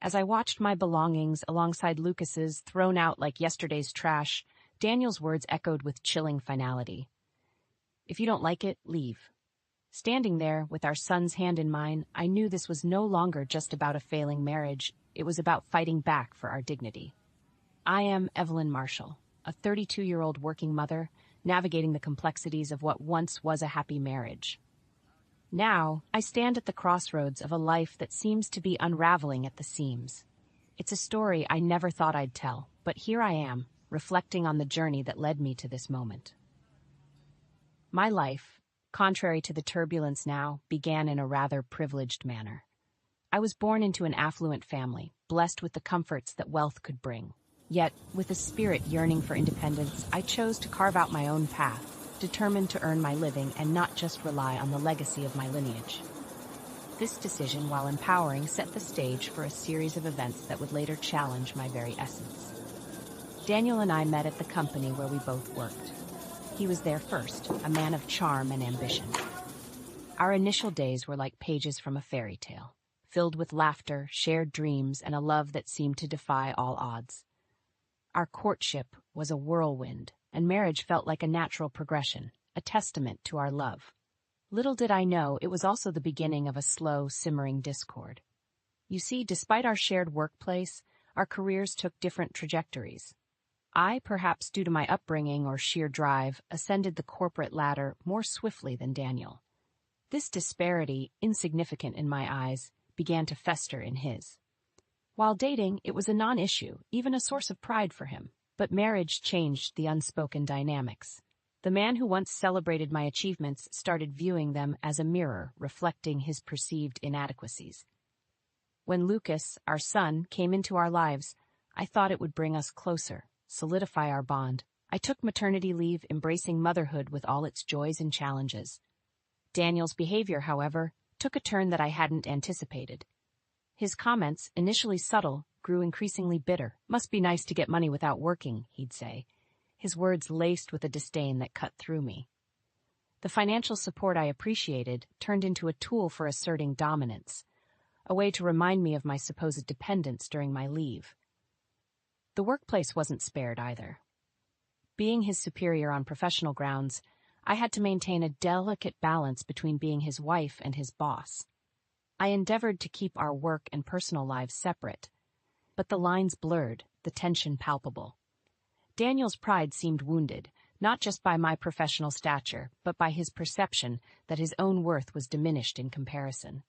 As I watched my belongings alongside Lucas's thrown out like yesterday's trash, Daniel's words echoed with chilling finality. "If you don't like it, leave." Standing there, with our son's hand in mine, I knew this was no longer just about a failing marriage, it was about fighting back for our dignity. I am Evelyn Marshall, a 32-year-old working mother, navigating the complexities of what once was a happy marriage. Now, I stand at the crossroads of a life that seems to be unraveling at the seams. It's a story I never thought I'd tell, but here I am, reflecting on the journey that led me to this moment. My life, contrary to the turbulence now, began in a rather privileged manner. I was born into an affluent family, blessed with the comforts that wealth could bring. Yet, with a spirit yearning for independence, I chose to carve out my own path, determined to earn my living and not just rely on the legacy of my lineage. This decision, while empowering, set the stage for a series of events that would later challenge my very essence. Daniel and I met at the company where we both worked. He was there first, a man of charm and ambition. Our initial days were like pages from a fairy tale, filled with laughter, shared dreams, and a love that seemed to defy all odds. Our courtship was a whirlwind, and marriage felt like a natural progression, a testament to our love. Little did I know it was also the beginning of a slow, simmering discord. You see, despite our shared workplace, our careers took different trajectories. I, perhaps due to my upbringing or sheer drive, ascended the corporate ladder more swiftly than Daniel. This disparity, insignificant in my eyes, began to fester in his. While dating, it was a non-issue, even a source of pride for him. But marriage changed the unspoken dynamics. The man who once celebrated my achievements started viewing them as a mirror reflecting his perceived inadequacies. When Lucas, our son, came into our lives, I thought it would bring us closer, solidify our bond. I took maternity leave, embracing motherhood with all its joys and challenges. Daniel's behavior, however, took a turn that I hadn't anticipated. His comments, initially subtle, grew increasingly bitter. "Must be nice to get money without working," he'd say, his words laced with a disdain that cut through me. The financial support I appreciated turned into a tool for asserting dominance, a way to remind me of my supposed dependence during my leave. The workplace wasn't spared either. Being his superior on professional grounds, I had to maintain a delicate balance between being his wife and his boss. I endeavored to keep our work and personal lives separate, but the lines blurred, the tension palpable. Daniel's pride seemed wounded, not just by my professional stature, but by his perception that his own worth was diminished in comparison.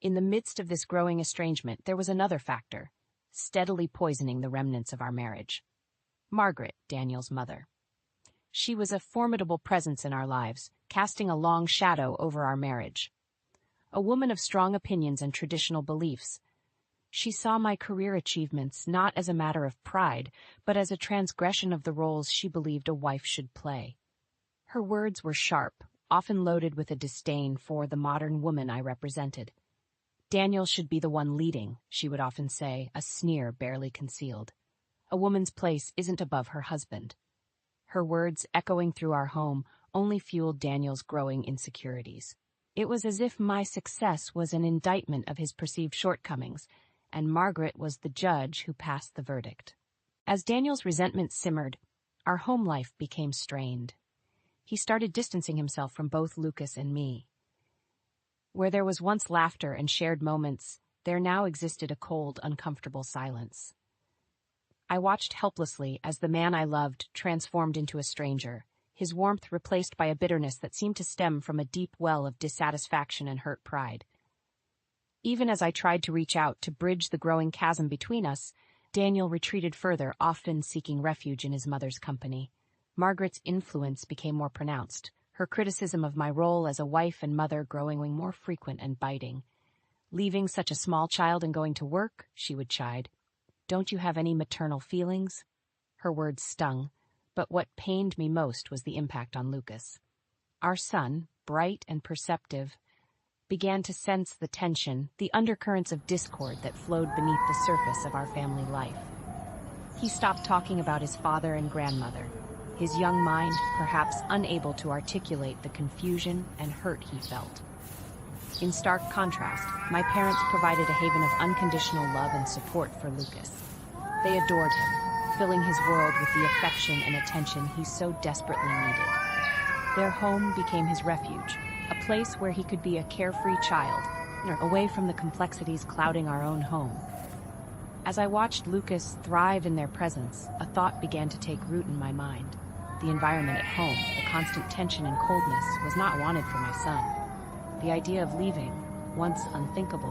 In the midst of this growing estrangement, there was another factor, steadily poisoning the remnants of our marriage. Margaret, Daniel's mother. She was a formidable presence in our lives, casting a long shadow over our marriage. A woman of strong opinions and traditional beliefs, she saw my career achievements not as a matter of pride, but as a transgression of the roles she believed a wife should play. Her words were sharp, often loaded with a disdain for the modern woman I represented. "Daniel should be the one leading," she would often say, a sneer barely concealed. "A woman's place isn't above her husband." Her words, echoing through our home, only fueled Daniel's growing insecurities. It was as if my success was an indictment of his perceived shortcomings, and Margaret was the judge who passed the verdict. As Daniel's resentment simmered, our home life became strained. He started distancing himself from both Lucas and me. Where there was once laughter and shared moments, there now existed a cold, uncomfortable silence. I watched helplessly as the man I loved transformed into a stranger, his warmth replaced by a bitterness that seemed to stem from a deep well of dissatisfaction and hurt pride. Even as I tried to reach out to bridge the growing chasm between us, Daniel retreated further, often seeking refuge in his mother's company. Margaret's influence became more pronounced, her criticism of my role as a wife and mother growing more frequent and biting. "Leaving such a small child and going to work?" she would chide. "Don't you have any maternal feelings?" Her words stung, but what pained me most was the impact on Lucas. Our son, bright and perceptive, began to sense the tension, the undercurrents of discord that flowed beneath the surface of our family life. He stopped talking about his father and grandmother, his young mind perhaps unable to articulate the confusion and hurt he felt. In stark contrast, my parents provided a haven of unconditional love and support for Lucas. They adored him, filling his world with the affection and attention he so desperately needed. Their home became his refuge, a place where he could be a carefree child, away from the complexities clouding our own home. As I watched Lucas thrive in their presence, a thought began to take root in my mind. The environment at home, the constant tension and coldness, was not wanted for my son. The idea of leaving, once unthinkable,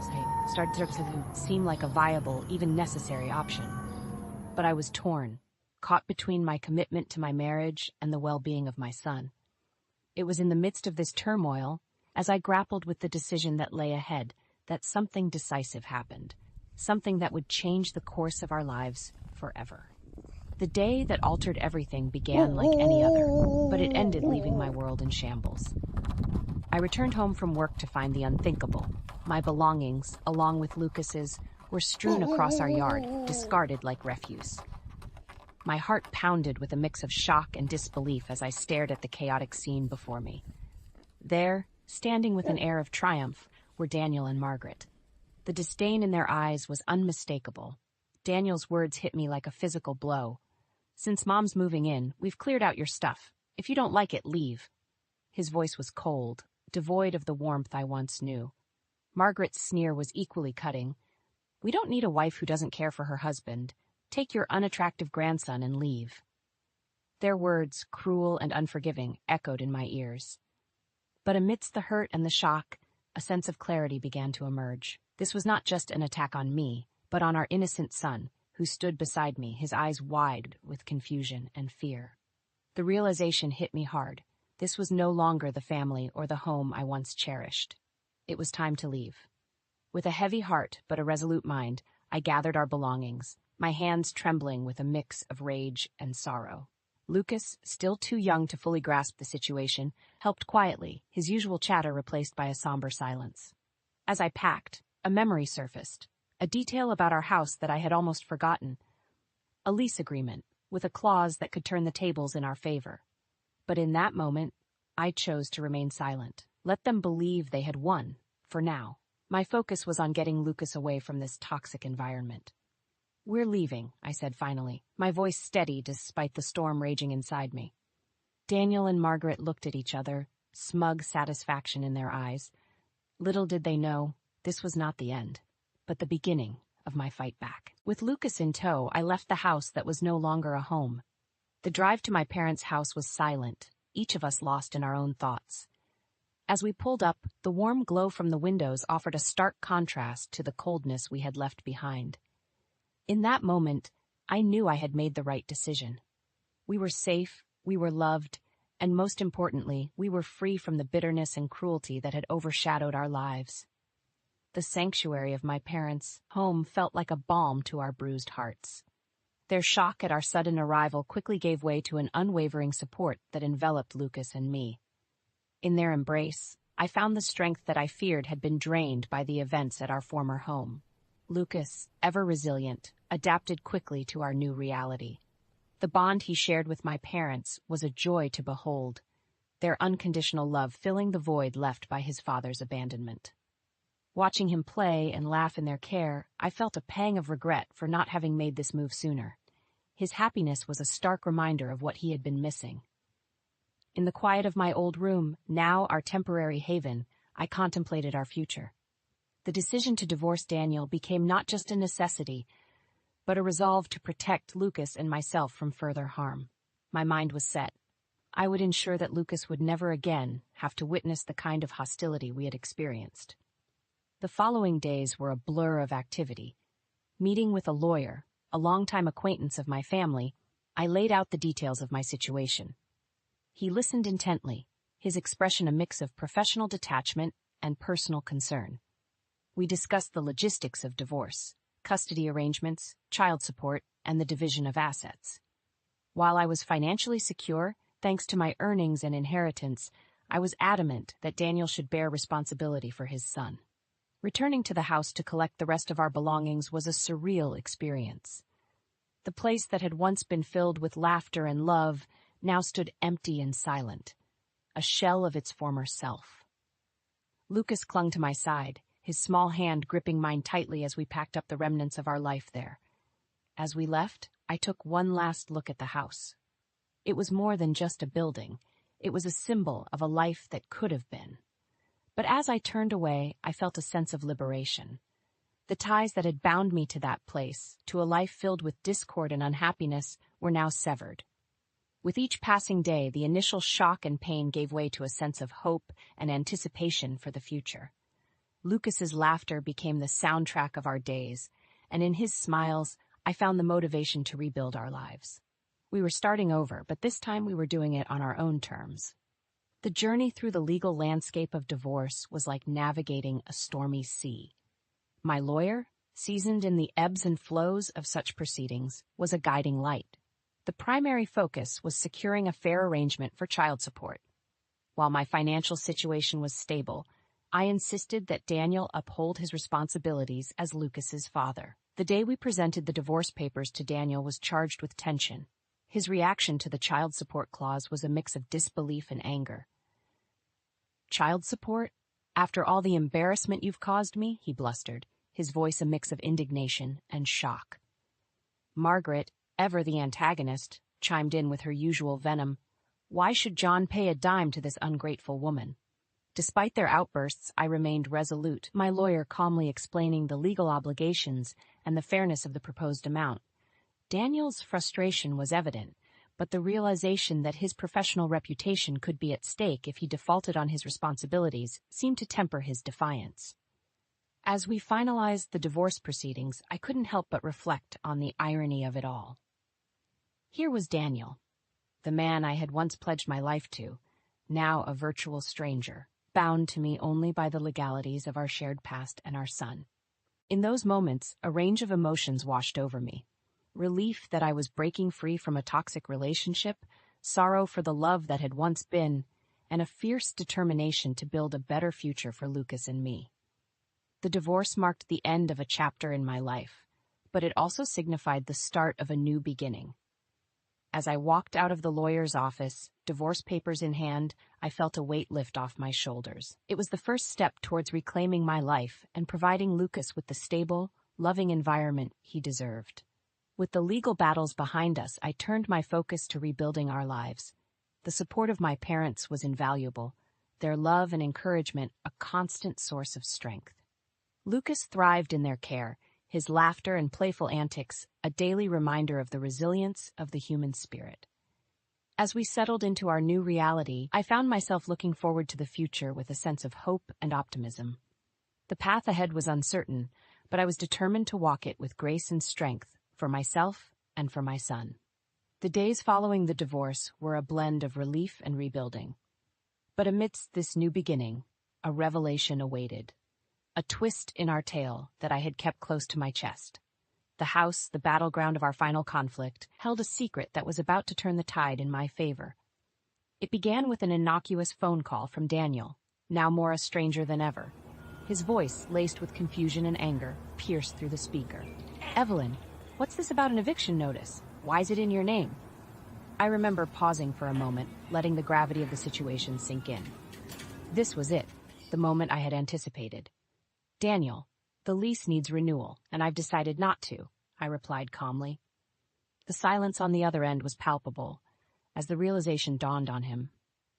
started to seem like a viable, even necessary option. But I was torn, caught between my commitment to my marriage and the well-being of my son. It was in the midst of this turmoil, as I grappled with the decision that lay ahead, that something decisive happened, something that would change the course of our lives forever. The day that altered everything began like any other, but it ended leaving my world in shambles. I returned home from work to find the unthinkable. My belongings, along with Lucas's, were strewn across our yard, discarded like refuse. My heart pounded with a mix of shock and disbelief as I stared at the chaotic scene before me. There, standing with an air of triumph, were Daniel and Margaret. The disdain in their eyes was unmistakable. Daniel's words hit me like a physical blow. "Since Mom's moving in, we've cleared out your stuff. If you don't like it, leave." His voice was cold, devoid of the warmth I once knew. Margaret's sneer was equally cutting. "We don't need a wife who doesn't care for her husband. Take your unattractive grandson and leave." Their words, cruel and unforgiving, echoed in my ears. But amidst the hurt and the shock, a sense of clarity began to emerge. This was not just an attack on me, but on our innocent son, who stood beside me, his eyes wide with confusion and fear. The realization hit me hard. This was no longer the family or the home I once cherished. It was time to leave. With a heavy heart but a resolute mind, I gathered our belongings, my hands trembling with a mix of rage and sorrow. Lucas, still too young to fully grasp the situation, helped quietly, his usual chatter replaced by a somber silence. As I packed, a memory surfaced, a detail about our house that I had almost forgotten. A lease agreement, with a clause that could turn the tables in our favor. But in that moment, I chose to remain silent. Let them believe they had won, for now. My focus was on getting Lucas away from this toxic environment. "We're leaving," I said finally, my voice steady despite the storm raging inside me. Daniel and Margaret looked at each other, smug satisfaction in their eyes. Little did they know, this was not the end, but the beginning of my fight back. With Lucas in tow, I left the house that was no longer a home. The drive to my parents' house was silent, each of us lost in our own thoughts. As we pulled up, the warm glow from the windows offered a stark contrast to the coldness we had left behind. In that moment, I knew I had made the right decision. We were safe, we were loved, and most importantly, we were free from the bitterness and cruelty that had overshadowed our lives. The sanctuary of my parents' home felt like a balm to our bruised hearts. Their shock at our sudden arrival quickly gave way to an unwavering support that enveloped Lucas and me. In their embrace, I found the strength that I feared had been drained by the events at our former home. Lucas, ever resilient, adapted quickly to our new reality. The bond he shared with my parents was a joy to behold, their unconditional love filling the void left by his father's abandonment. Watching him play and laugh in their care, I felt a pang of regret for not having made this move sooner. His happiness was a stark reminder of what he had been missing. In the quiet of my old room, now our temporary haven, I contemplated our future. The decision to divorce Daniel became not just a necessity, but a resolve to protect Lucas and myself from further harm. My mind was set. I would ensure that Lucas would never again have to witness the kind of hostility we had experienced. The following days were a blur of activity. Meeting with a lawyer, a longtime acquaintance of my family, I laid out the details of my situation. He listened intently, his expression a mix of professional detachment and personal concern. We discussed the logistics of divorce, custody arrangements, child support, and the division of assets. While I was financially secure, thanks to my earnings and inheritance, I was adamant that Daniel should bear responsibility for his son. Returning to the house to collect the rest of our belongings was a surreal experience. The place that had once been filled with laughter and love now stood empty and silent, a shell of its former self. Lucas clung to my side, his small hand gripping mine tightly as we packed up the remnants of our life there. As we left, I took one last look at the house. It was more than just a building. It was a symbol of a life that could have been. But as I turned away, I felt a sense of liberation. The ties that had bound me to that place, to a life filled with discord and unhappiness, were now severed. With each passing day, the initial shock and pain gave way to a sense of hope and anticipation for the future. Lucas's laughter became the soundtrack of our days, and in his smiles, I found the motivation to rebuild our lives. We were starting over, but this time we were doing it on our own terms. The journey through the legal landscape of divorce was like navigating a stormy sea. My lawyer, seasoned in the ebbs and flows of such proceedings, was a guiding light. The primary focus was securing a fair arrangement for child support. While my financial situation was stable, I insisted that Daniel uphold his responsibilities as Lucas's father. The day we presented the divorce papers to Daniel was charged with tension. His reaction to the child support clause was a mix of disbelief and anger. "Child support? After all the embarrassment you've caused me?" he blustered, his voice a mix of indignation and shock. Margaret, ever the antagonist, chimed in with her usual venom. Why should John pay a dime to this ungrateful woman? Despite their outbursts, I remained resolute, my lawyer calmly explaining the legal obligations and the fairness of the proposed amount. Daniel's frustration was evident, but the realization that his professional reputation could be at stake if he defaulted on his responsibilities seemed to temper his defiance. As we finalized the divorce proceedings, I couldn't help but reflect on the irony of it all. Here was Daniel, the man I had once pledged my life to, now a virtual stranger, bound to me only by the legalities of our shared past and our son. In those moments, a range of emotions washed over me. Relief that I was breaking free from a toxic relationship, sorrow for the love that had once been, and a fierce determination to build a better future for Lucas and me. The divorce marked the end of a chapter in my life, but it also signified the start of a new beginning. As I walked out of the lawyer's office, divorce papers in hand, I felt a weight lift off my shoulders. It was the first step towards reclaiming my life and providing Lucas with the stable, loving environment he deserved. With the legal battles behind us, I turned my focus to rebuilding our lives. The support of my parents was invaluable, their love and encouragement a constant source of strength. Lucas thrived in their care, his laughter and playful antics a daily reminder of the resilience of the human spirit. As we settled into our new reality, I found myself looking forward to the future with a sense of hope and optimism. The path ahead was uncertain, but I was determined to walk it with grace and strength for myself and for my son. The days following the divorce were a blend of relief and rebuilding. But amidst this new beginning, a revelation awaited. A twist in our tale that I had kept close to my chest. The house, the battleground of our final conflict, held a secret that was about to turn the tide in my favor. It began with an innocuous phone call from Daniel, now more a stranger than ever. His voice, laced with confusion and anger, pierced through the speaker. "Evelyn, what's this about an eviction notice? Why's it in your name?" I remember pausing for a moment, letting the gravity of the situation sink in. This was it, the moment I had anticipated. "Daniel, the lease needs renewal, and I've decided not to," I replied calmly. The silence on the other end was palpable, as the realization dawned on him.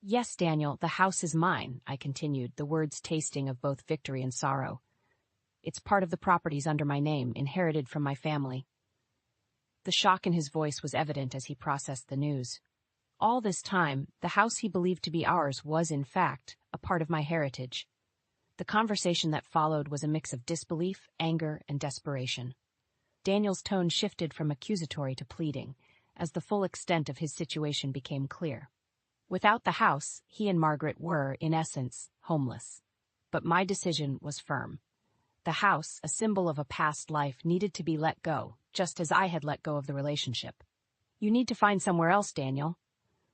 "Yes, Daniel, the house is mine," I continued, the words tasting of both victory and sorrow. "It's part of the properties under my name, inherited from my family." The shock in his voice was evident as he processed the news. All this time, the house he believed to be ours was, in fact, a part of my heritage. The conversation that followed was a mix of disbelief, anger, and desperation. Daniel's tone shifted from accusatory to pleading, as the full extent of his situation became clear. Without the house, he and Margaret were, in essence, homeless. But my decision was firm. The house, a symbol of a past life, needed to be let go, just as I had let go of the relationship. "You need to find somewhere else, Daniel.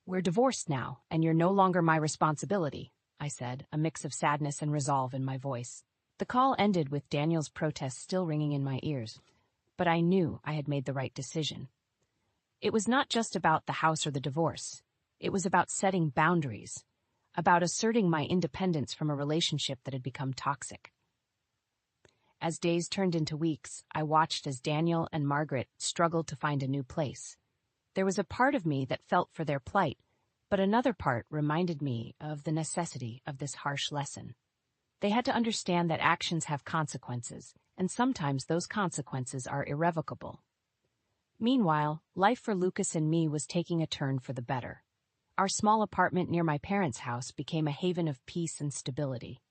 We're divorced now, and you're no longer my responsibility," I said, a mix of sadness and resolve in my voice. The call ended with Daniel's protest still ringing in my ears, but I knew I had made the right decision. It was not just about the house or the divorce. It was about setting boundaries. about asserting my independence from a relationship that had become toxic. As days turned into weeks, I watched as Daniel and Margaret struggled to find a new place. There was a part of me that felt for their plight, but another part reminded me of the necessity of this harsh lesson. They had to understand that actions have consequences, and sometimes those consequences are irrevocable. Meanwhile, life for Lucas and me was taking a turn for the better. Our small apartment near my parents' house became a haven of peace and stability.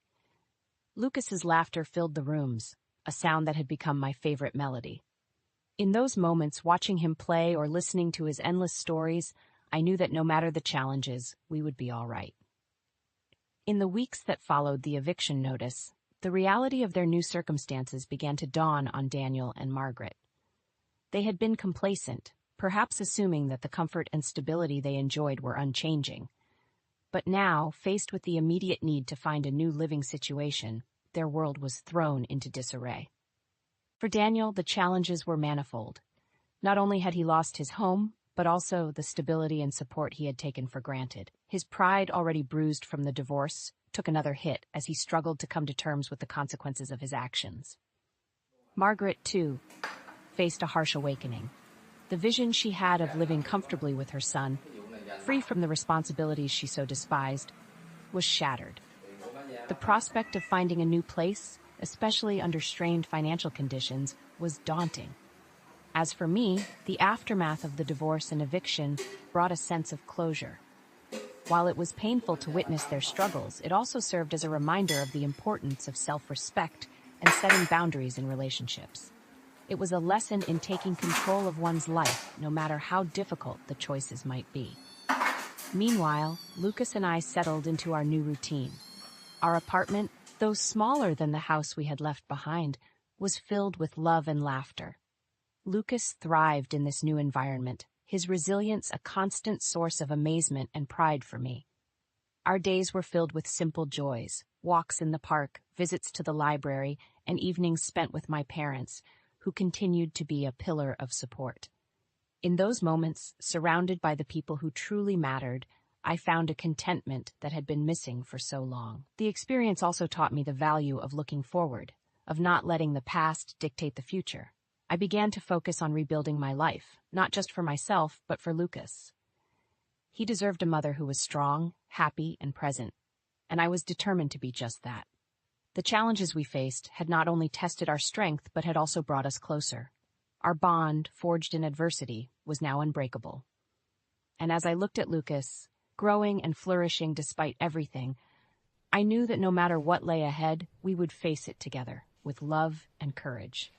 Lucas's laughter filled the rooms, a sound that had become my favorite melody. In those moments, watching him play or listening to his endless stories, I knew that no matter the challenges, we would be all right. In the weeks that followed the eviction notice, the reality of their new circumstances began to dawn on Daniel and Margaret. They had been complacent, perhaps assuming that the comfort and stability they enjoyed were unchanging. But now, faced with the immediate need to find a new living situation, their world was thrown into disarray. For Daniel, the challenges were manifold. Not only had he lost his home, but also the stability and support he had taken for granted. His pride, already bruised from the divorce, took another hit as he struggled to come to terms with the consequences of his actions. Margaret, too, faced a harsh awakening. The vision she had of living comfortably with her son, free from the responsibilities she so despised, was shattered. The prospect of finding a new place, especially under strained financial conditions, was daunting. As for me, the aftermath of the divorce and eviction brought a sense of closure. While it was painful to witness their struggles, it also served as a reminder of the importance of self-respect and setting boundaries in relationships. It was a lesson in taking control of one's life, no matter how difficult the choices might be. Meanwhile, Lucas and I settled into our new routine. Our apartment, though smaller than the house we had left behind, was filled with love and laughter. Lucas thrived in this new environment, his resilience a constant source of amazement and pride for me. Our days were filled with simple joys, walks in the park, visits to the library, and evenings spent with my parents, who continued to be a pillar of support. In those moments, surrounded by the people who truly mattered, I found a contentment that had been missing for so long. The experience also taught me the value of looking forward, of not letting the past dictate the future. I began to focus on rebuilding my life, not just for myself, but for Lucas. He deserved a mother who was strong, happy, and present, and I was determined to be just that. The challenges we faced had not only tested our strength, but had also brought us closer. Our bond, forged in adversity, was now unbreakable. And as I looked at Lucas, growing and flourishing despite everything, I knew that no matter what lay ahead, we would face it together, with love and courage.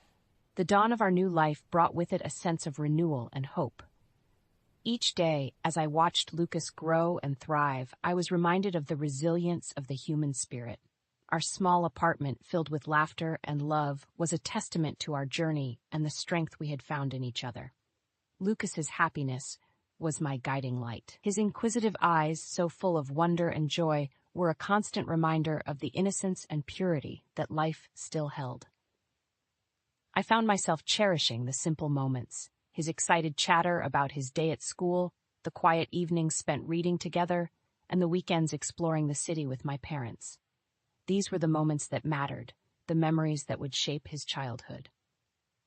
The dawn of our new life brought with it a sense of renewal and hope. Each day, as I watched Lucas grow and thrive, I was reminded of the resilience of the human spirit. Our small apartment, filled with laughter and love, was a testament to our journey and the strength we had found in each other. Lucas's happiness was my guiding light. His inquisitive eyes, so full of wonder and joy, were a constant reminder of the innocence and purity that life still held. I found myself cherishing the simple moments, his excited chatter about his day at school, the quiet evenings spent reading together, and the weekends exploring the city with my parents. These were the moments that mattered, the memories that would shape his childhood.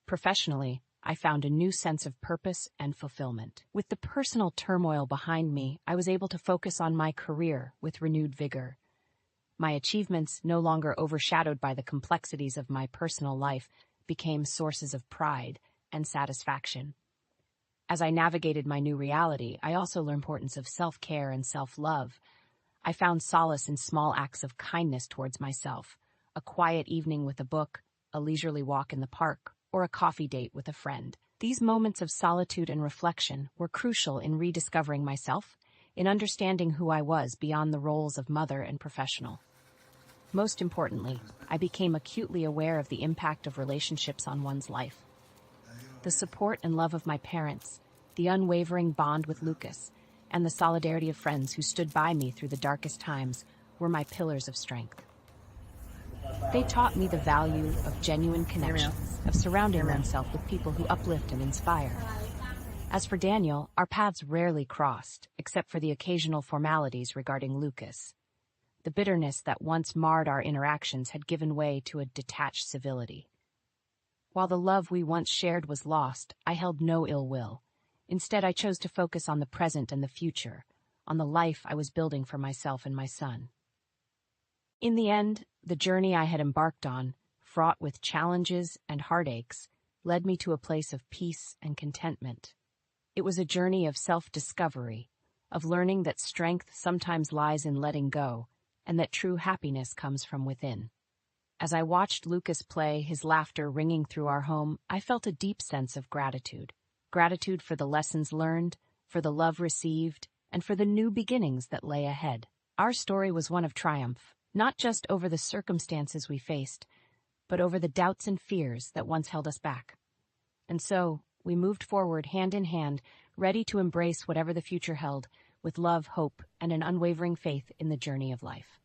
Professionally, I found a new sense of purpose and fulfillment. With the personal turmoil behind me, I was able to focus on my career with renewed vigor. My achievements, no longer overshadowed by the complexities of my personal life, became sources of pride and satisfaction. As I navigated my new reality, I also learned the importance of self-care and self-love. I found solace in small acts of kindness towards myself, a quiet evening with a book, a leisurely walk in the park, or a coffee date with a friend. These moments of solitude and reflection were crucial in rediscovering myself, in understanding who I was beyond the roles of mother and professional. Most importantly, I became acutely aware of the impact of relationships on one's life. The support and love of my parents, the unwavering bond with Lucas, and the solidarity of friends who stood by me through the darkest times were my pillars of strength. They taught me the value of genuine connections, of surrounding oneself with people who uplift and inspire. As for Daniel, our paths rarely crossed, except for the occasional formalities regarding Lucas. The bitterness that once marred our interactions had given way to a detached civility. While the love we once shared was lost, I held no ill will. Instead, I chose to focus on the present and the future, on the life I was building for myself and my son. In the end, the journey I had embarked on, fraught with challenges and heartaches, led me to a place of peace and contentment. It was a journey of self-discovery, of learning that strength sometimes lies in letting go, and that true happiness comes from within. As I watched Lucas play, his laughter ringing through our home, I felt a deep sense of gratitude. Gratitude for the lessons learned, for the love received, and for the new beginnings that lay ahead. Our story was one of triumph, not just over the circumstances we faced, but over the doubts and fears that once held us back. And so, we moved forward hand in hand, ready to embrace whatever the future held, with love, hope, and an unwavering faith in the journey of life.